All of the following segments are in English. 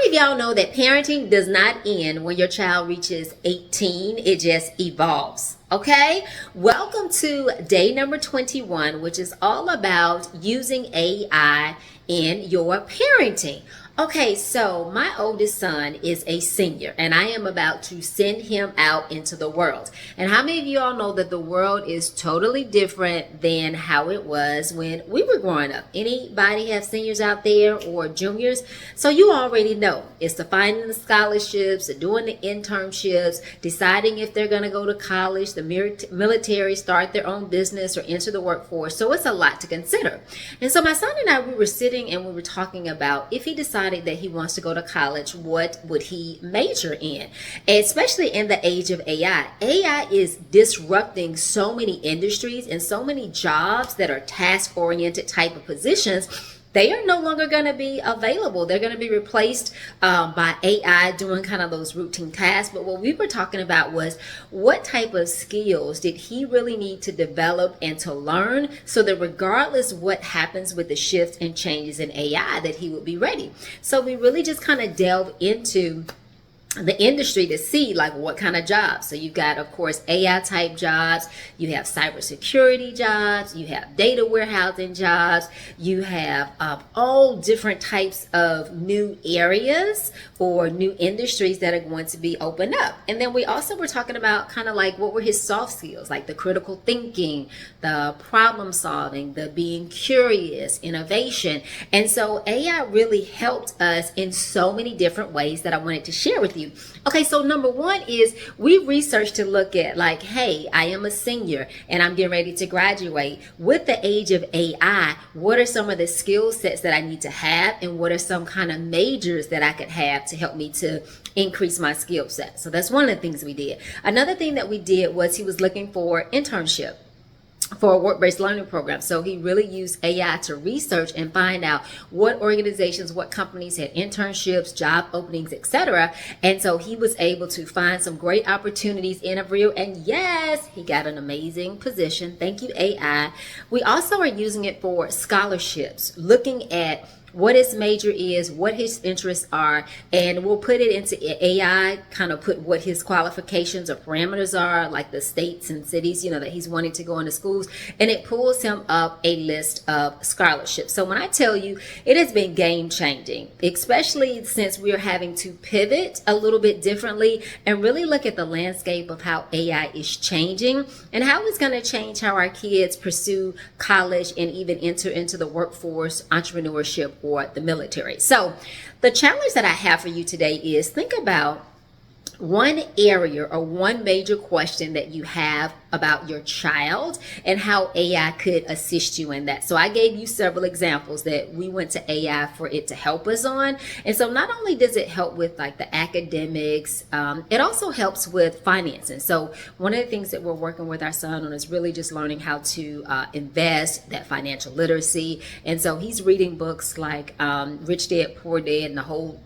of y'all know that parenting does not end when your child reaches 18? It just evolves. Okay, welcome to day number 21, which is all about using AI in your parenting. Okay, so my oldest son is a senior and I am about to send him out into the world. And how many of you all know that the world is totally different than how it was when we were growing up? Anybody have seniors out there or juniors? So you already know it's the finding the scholarships, the doing the internships, deciding if they're going to go to college, the military, start their own business, or enter the workforce. So it's a lot to consider. And so my son and I, we were sitting and we were talking about if he decided that he wants to go to college, what would he major in? And especially in the age of AI. AI is disrupting so many industries and so many jobs that are task-oriented type of positions. They are no longer going to be available. They're going to be replaced by AI doing kind of those routine tasks. But what we were talking about was what type of skills did he really need to develop and to learn so that regardless what happens with the shifts and changes in AI, that he would be ready. So we really just kind of delve into the industry to see like what kind of jobs. So you've got, of course, AI type jobs, you have cybersecurity jobs, you have data warehousing jobs, you have all different types of new areas or new industries that are going to be opened up. And then we also were talking about kind of like what were his soft skills, like the critical thinking, the problem solving, the being curious, innovation. And so AI really helped us in so many different ways that I wanted to share with you. Okay, so number one is we researched to look at like, hey, I am a senior and I'm getting ready to graduate. With the age of AI, what are some of the skill sets that I need to have, and what are some kind of majors that I could have to help me to increase my skill set? So that's one of the things we did. Another thing that we did was he was looking for internship for a work-based learning program. So he really used AI to research and find out what organizations, what companies had internships, job openings, etc. And so he was able to find some great opportunities, interview, and yes, he got an amazing position. Thank you, AI. We also are using it for scholarships, looking at what his major is, what his interests are, and we'll put it into AI, kind of put what his qualifications or parameters are, like the states and cities, you know, that he's wanting to go into schools, and it pulls him up a list of scholarships. So when I tell you, it has been game changing, especially since we're having to pivot a little bit differently and really look at the landscape of how AI is changing and how it's going to change how our kids pursue college and even enter into the workforce, entrepreneurship, or the military. So the challenge that I have for you today is think about one area or one major question that you have about your child and how AI could assist you in that. So I gave you several examples that we went to AI for it to help us on. And so not only does it help with like the academics, it also helps with financing. So one of the things that we're working with our son on is really just learning how to invest, that financial literacy. And so he's reading books like Rich Dad, Poor Dad, and a whole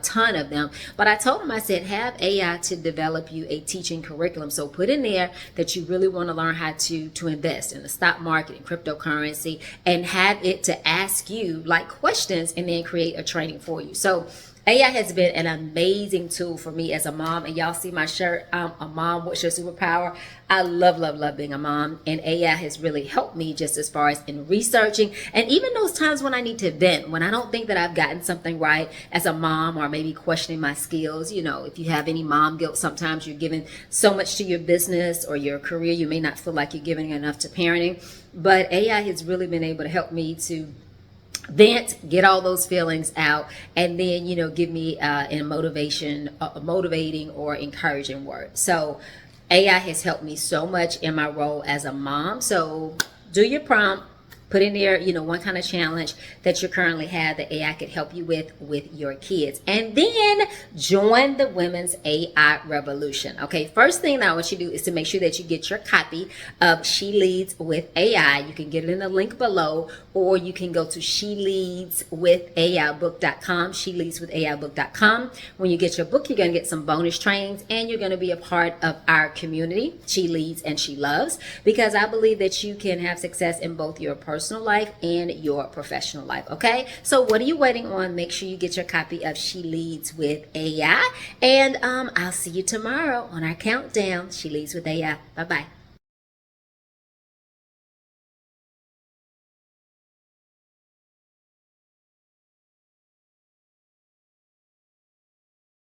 ton of them. But I told him, I said, have AI to develop you a teaching curriculum. So put in there that you really want to learn how to invest in the stock market and cryptocurrency, and have it to ask you like questions and then create a training for you. So AI has been an amazing tool for me as a mom. And y'all see my shirt, I'm a mom. What's your superpower? I love, love, love being a mom. And AI has really helped me just as far as in researching. And even those times when I need to vent, when I don't think that I've gotten something right as a mom, or maybe questioning my skills. You know, if you have any mom guilt, sometimes you're giving so much to your business or your career, you may not feel like you're giving enough to parenting. But AI has really been able to help me to vent, get all those feelings out, and then, you know, give me a motivating or encouraging word. So AI has helped me so much in my role as a mom. So do your prompt, put in there, you know, one kind of challenge that you currently have that AI could help you with your kids. And then join the women's AI revolution. Okay, first thing that I want you to do is to make sure that you get your copy of She Leads with AI. You can get it in the link below, or you can go to sheleadswithaibook.com, sheleadswithaibook.com. When you get your book, you're going to get some bonus trainings, and you're going to be a part of our community, She Leads and She Loves, because I believe that you can have success in both your personal personal life and your professional life. Okay, so what are you waiting on? Make sure you get your copy of She Leads with AI, and I'll see you tomorrow on our countdown. She Leads with AI. Bye bye.